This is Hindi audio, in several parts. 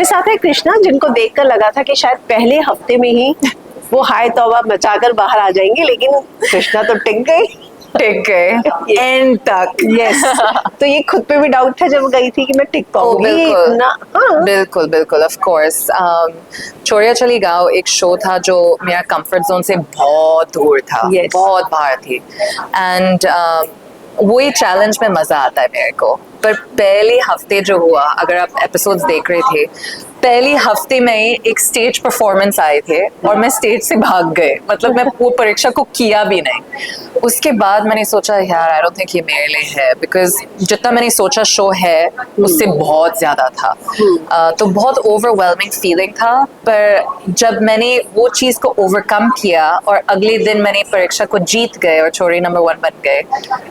मेरे साथ है कृष्णा, जिनको देखकर लगा था कि शायद पहले हफ्ते में ही वो हाय तौबा मचाकर बाहर आ जाएंगे, लेकिन कृष्णा तो टिक गई एंड तक। यस तो ये खुद पे भी डाउट था जब गई थी कि मैं टिक पाऊंगी बिल्कुल इतना। हाँ बिल्कुल बिल्कुल ऑफ कोर्स। चोरिया चली गाँव एक शो था जो मेरा कंफर्ट जोन से बहुत दूर था, Yes. बहुत बाहर थी। एंड वही चैलेंज में मजा आता है मेरे को। पर पहले हफ्ते जो हुआ, अगर आप एपिसोड्स देख रहे थे, पहले हफ्ते में ही एक स्टेज परफॉर्मेंस आए थे और मैं स्टेज से भाग गए, मतलब मैं वो परीक्षा को किया भी नहीं। उसके बाद मैंने सोचा यार आई डोंट थिंक ये मेरे लिए है, बिकॉज जितना मैंने सोचा शो है उससे बहुत ज्यादा था। तो बहुत ओवरवेलमिंग फीलिंग था। पर जब मैंने वो चीज को ओवरकम किया और अगले दिन मैंने परीक्षा को जीत गए और छोरी नंबर 1 बन गए,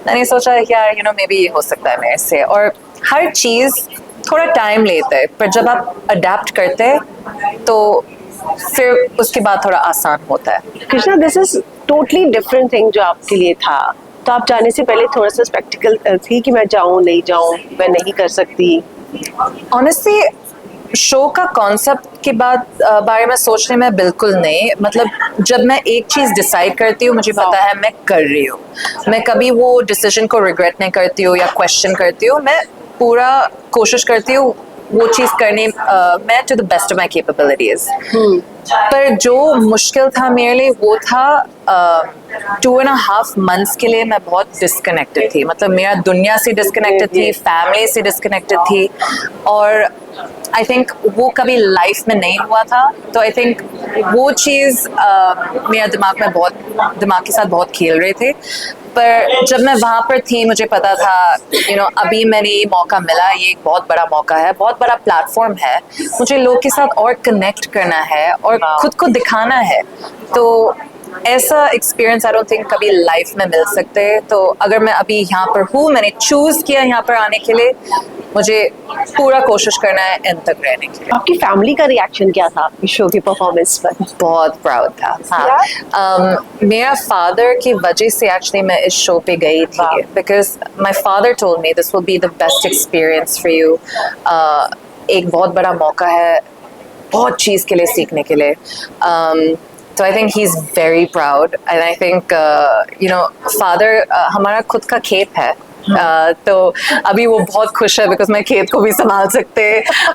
मैंने सोचा यार यू नो मे बी ये हो सकता है मेरे से। और हर चीज थोड़ा टाइम लेता है, पर जब आप अडेप्ट करते हैं तो फिर उसके बाद थोड़ा आसान होता है। Krishna, this is totally different thing जो आपके लिए था। तो आप जाने से पहले थोड़ा सा स्पेक्टिकल थी कि मैं जाऊं नहीं जाऊं, मैं नहीं कर सकती। ऑनेस्टली शो का कॉन्सेप्ट के बाद बारे में सोचने में बिल्कुल नहीं। मतलब जब मैं एक चीज़ डिसाइड करती हूँ मुझे पता है मैं कर रही हूँ। मैं कभी वो डिसीजन को रिग्रेट नहीं करती हूँ या क्वेश्चन करती हूँ। मैं पूरा कोशिश करती हूँ वो चीज़ करने मैं to the best of my capabilities. पर जो मुश्किल था मेरे लिए वो था 2.5 months के लिए मैं बहुत डिस्कनेक्टेड थी। मतलब मेरा दुनिया से डिस्कनेक्टेड थी, फैमिली से डिस्कनेक्टेड थी। और आई थिंक वो कभी लाइफ में नहीं हुआ था। तो आई थिंक वो चीज़ मेरा दिमाग के साथ बहुत खेल रहे थे। पर जब मैं वहाँ पर थी मुझे पता था यू नो अभी मैंने ये मौका मिला, ये एक बहुत बड़ा मौका है, बहुत बड़ा प्लेटफॉर्म है। मुझे लोग के साथ और कनेक्ट करना है और खुद को दिखाना है। तो ऐसा एक्सपीरियंस आई डोंट थिंक कभी लाइफ में मिल सकते। तो अगर मैं अभी यहाँ पर हूँ, मैंने चूज किया यहाँ पर आने के लिए, मुझे पूरा कोशिश करना है एंड तक रहने के लिए। आपकी फैमिली का रिएक्शन क्या था इस शो की परफॉर्मेंस पर? बहुत प्राउड था। हाँ मेरा फादर की वजह से एक्चुअली मैं इस शो पे गई थी, because my father told me this will be the best experience for you. एक बहुत बड़ा मौका है बहुत चीज़ के लिए सीखने के लिए। तो I think he is very proud and I think you know father हमारा खुद का खेत है। तो अभी वो बहुत खुश है बिकॉज मैं खेत को भी संभाल सकते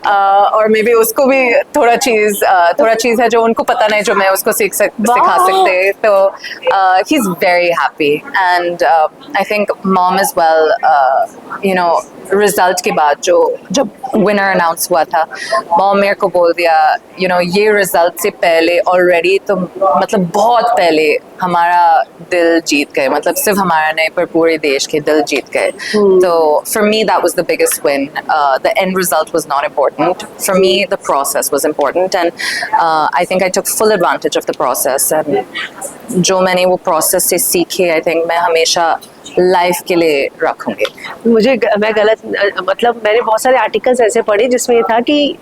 और मे बी उसको भी थोड़ा चीज़ है जो उनको पता नहीं जो मैं उसको सिखा सकते। तो he is very happy and I think mom is well. You know result के बाद जब विनर अनाउंस हुआ था, मॉम मेरे को बोल दिया यू नो ये रिजल्ट से पहले ऑलरेडी तो मतलब बहुत पहले हमारा दिल जीत गए, मतलब सिर्फ हमारा नहीं पर पूरे देश के दिल जीत गए। तो for me that was the biggest win. The end result was not important for me, the process was important and I think I took full advantage of the process. And जो मैंने वो प्रोसेस से सीखे आई थिंक मैं हमेशा लाइफ के लिए रखूंगी। मैं गलत मतलब मैंने बहुत सारे आर्टिकल्स ऐसे पढ़े जिसमें ये था कि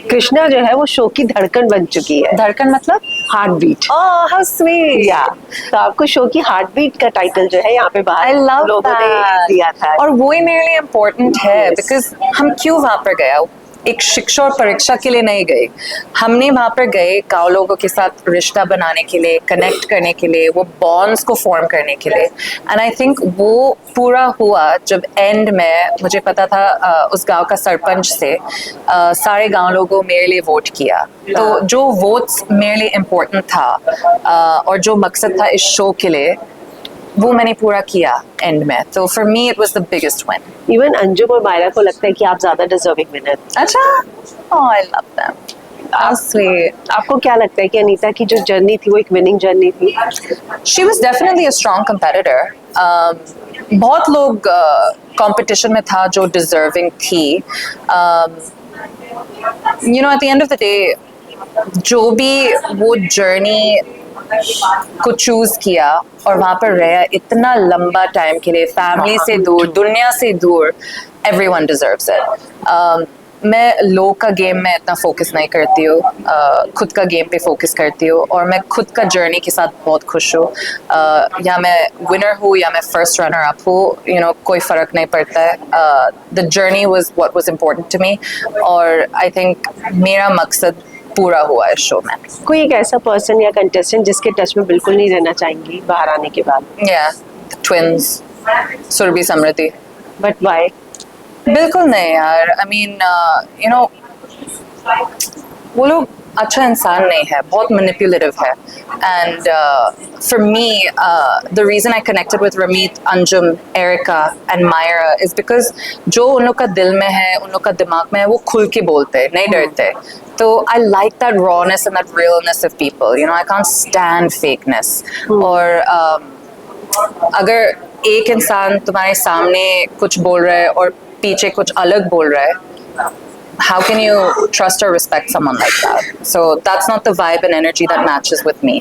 कृष्णा जो है वो शो की धड़कन बन चुकी है। धड़कन मतलब heart beat. Oh how sweet. या तो आपको शो की हार्ट बीट का टाइटल जो है यहाँ पे बाहर लोगों ने दिया था और वो ही मेरे लिए इम्पोर्टेंट है बिकॉज हम क्यों वहाँ पर गए, एक शिक्षा और परीक्षा के लिए नहीं गए। हमने वहाँ पर गए गाँव लोगों के साथ रिश्ता बनाने के लिए, कनेक्ट करने के लिए, वो बॉन्ड्स को फॉर्म करने के लिए। एंड आई थिंक वो पूरा हुआ जब एंड में मुझे पता था उस गांव का सरपंच से सारे गांव लोगों मेरे लिए वोट किया। तो जो वोट्स मेरे लिए इम्पोर्टेंट था और जो मकसद था इस शो के लिए वो मैंने पूरा किया एंड में। तो for me it was the biggest win. Even Anjum और मायरा को लगता है कि आप ज्यादा डिजर्विंग विनर। अच्छा, ओह आई लव दैम। आपको क्या लगता है कि अनीता की जो जर्नी थी वो एक विनिंग जर्नी थी? She was definitely a strong competitor. बहुत लोग कंपटीशन में था जो डिजर्विंग थी। You know at the end of the day जो भी वो जर्नी को चूज किया और वहाँ पर रहा इतना लंबा टाइम के लिए, फैमिली से दूर, दुनिया से दूर, everyone deserves it. मैं लोग का गेम में इतना फोकस नहीं करती हूँ, खुद का गेम पे फोकस करती हूँ और मैं खुद का जर्नी के साथ बहुत खुश हूँ। या मैं विनर हूँ या मैं फर्स्ट रनर अप हूँ, यू नो, कोई फ़र्क नहीं पड़ता है। The journey was what was important to me और आई थिंक मेरा मकसद पूरा हुआ इस शो में। कोई एक ऐसा पर्सन या कंटेस्टेंट जिसके टच में बिल्कुल नहीं रहना चाहेंगी बाहर आने के बाद? या twins, Surabhi Samriddhi. But why? बिल्कुल नहीं यार, आई मीन यू नो, वो लोग अच्छा इंसान नहीं है, बहुत मैनिपुलेटिव है। And for me the reason I connected with Rameet, Anjum, Erica and Myra is because जो उन लोग का दिल में है, उन लोग का दिमाग में है, वो खुल के बोलते हैं, नहीं डरते। तो I like that rawness and that realness of people, you know, I can't stand fakeness. और अगर एक इंसान तुम्हारे सामने कुछ बोल रहा है और पीछे कुछ अलग बोल रहा है, how can you trust or respect someone like that? So that's not the vibe and energy that matches with me.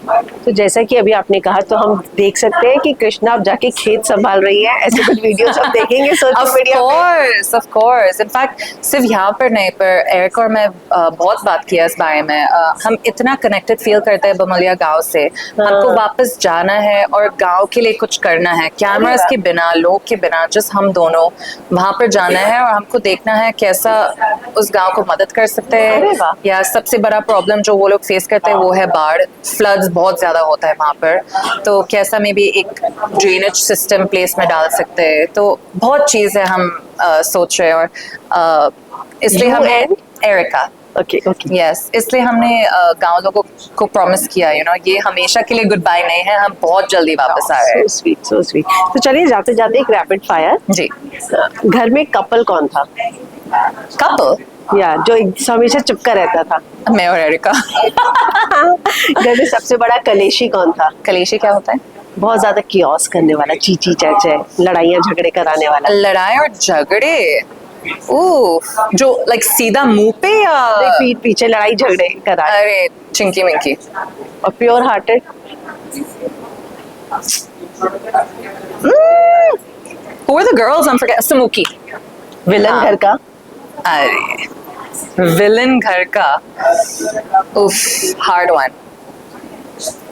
तो जैसा कि अभी आपने कहा, तो हम देख सकते हैं कि कृष्णा अब जाके खेत संभाल रही है, ऐसे कुछ वीडियोस हम देखेंगे सोशल मीडिया पे। Of course. In fact, सिर्फ यहाँ पर नहीं, पर एरिक और मैं बहुत बात किया इस बारे में। हम इतना कनेक्टेड फील करते हैं बमलिया गांव से। हमको वापस जाना है और गांव के लिए कुछ करना है, कैमरास के बिना, लोग के बिना, जस्ट हम दोनों वहाँ पर जाना है और हमको देखना है कैसा उस गांव को मदद कर सकते हैं। या सबसे बड़ा प्रॉब्लम जो वो लोग फेस करते हैं वो है बाढ़, फ्लड्स बहुत ज्यादा होता है वहाँ पर, तो कैसा में भी एक ड्रेनेज सिस्टम प्लेस में डाल सकते हैं। तो बहुत चीज़ है हम सोच रहे हैं और इसलिए हमने एरिका, ओके ओके, यस, इसलिए हमने गांव लोगों को प्रॉमिस किया, यू नो, ये हमेशा के लिए गुड बाय नहीं है, हम बहुत जल्दी वापस आ रहे हैं। So sweet, so sweet. तो चलिए जाते जाते एक रैपिड फायर। जी। घर में कपल कौन था? कपल या जो हमेशा चिपका रहता था? मैं और एरिका। घर में सबसे बड़ा कलेशी कौन था? कलेशी क्या होता है? बहुत ज्यादा कियोस करने वाला, चीची चैचे, लड़ाइयाँ झगड़े कराने वाला। लड़ाई और झगड़े, ओह, जो लाइक सीधा मुंह पे या पीठ पीछे लड़ाई झगड़े करा? अरे चिंकी मिंकी। और pure hearted? Who are the girls? I'm forgetting. Samuki. Villain घर का? अरे विलन घर का, उफ, hard one.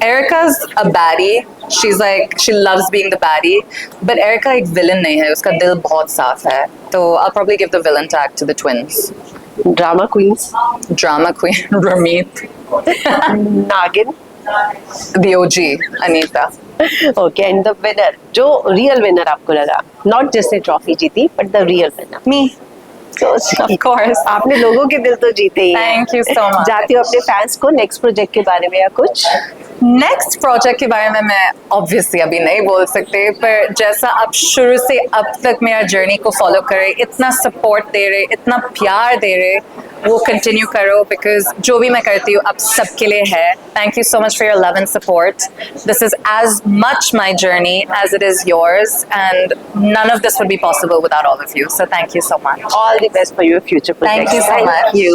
Erica's a baddie. She's like, she loves being the baddie. But Erica एक villain नहीं है, उसका दिल बहुत साफ है. तो I'll probably give the villain tag to the twins. Drama queens? Drama queen, Ramit. नागिन? The OG, Anita. Okay, and the winner, जो रियल विनर आपको लगा, नॉट जिसने ट्रॉफी जीती, but the real winner? Me. Of course. आपने लोगों के दिल तो जीते ही। Thank you so much. जाती हूँ अपने फैंस को नेक्स्ट प्रोजेक्ट के बारे में या कुछ? नेक्स्ट प्रोजेक्ट के बारे में मैं ऑब्वियसली अभी नहीं बोल सकते, पर जैसा आप शुरू से अब तक मेरा जर्नी को फॉलो करे, इतना सपोर्ट दे रहे, इतना प्यार दे रहे, वो कंटिन्यू करो, बिकॉज जो भी मैं करती हूँ अब सबके लिए है। Thank you so much for your love and support. This is as much my journey as it is yours, and none of this would be possible without all of you, so thank you so much. All the best for your future project. Thank you so much. Thank you.